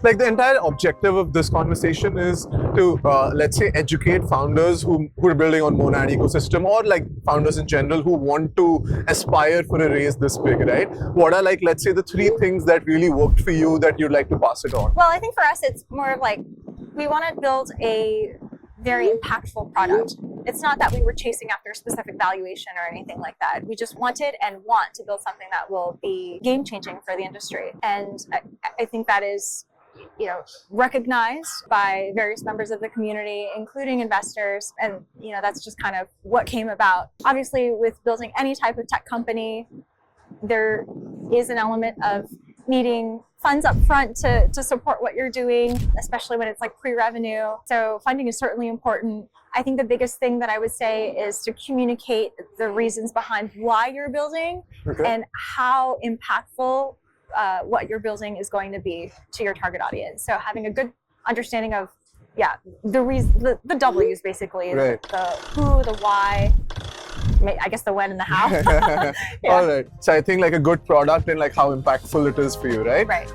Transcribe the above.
Like the entire objective of this conversation is to, let's say, educate founders who are building on Monad ecosystem, or like founders in general who want to aspire for a raise this big, right? What are like, let's say, the three things that really worked for you that you'd like to pass it on? Well, I think for us, it's more of like, we want to build a very impactful product. It's not that we were chasing after a specific valuation or anything like that. We just wanted and want to build something that will be game-changing for the industry. And I think that is, recognized by various members of the community, including investors. And, that's just kind of what came about. Obviously, with building any type of tech company, there is an element of needing funds up front to support what you're doing, especially when it's like pre-revenue. So funding is certainly important. I think the biggest thing that I would say is to communicate the reasons behind why you're building and how impactful what you're building is going to be to your target audience. So having a good understanding of, the reason, the W's basically, right. The who, the why, I guess the when and the how. All right. So I think like a good product and like how impactful it is for you, right? Right.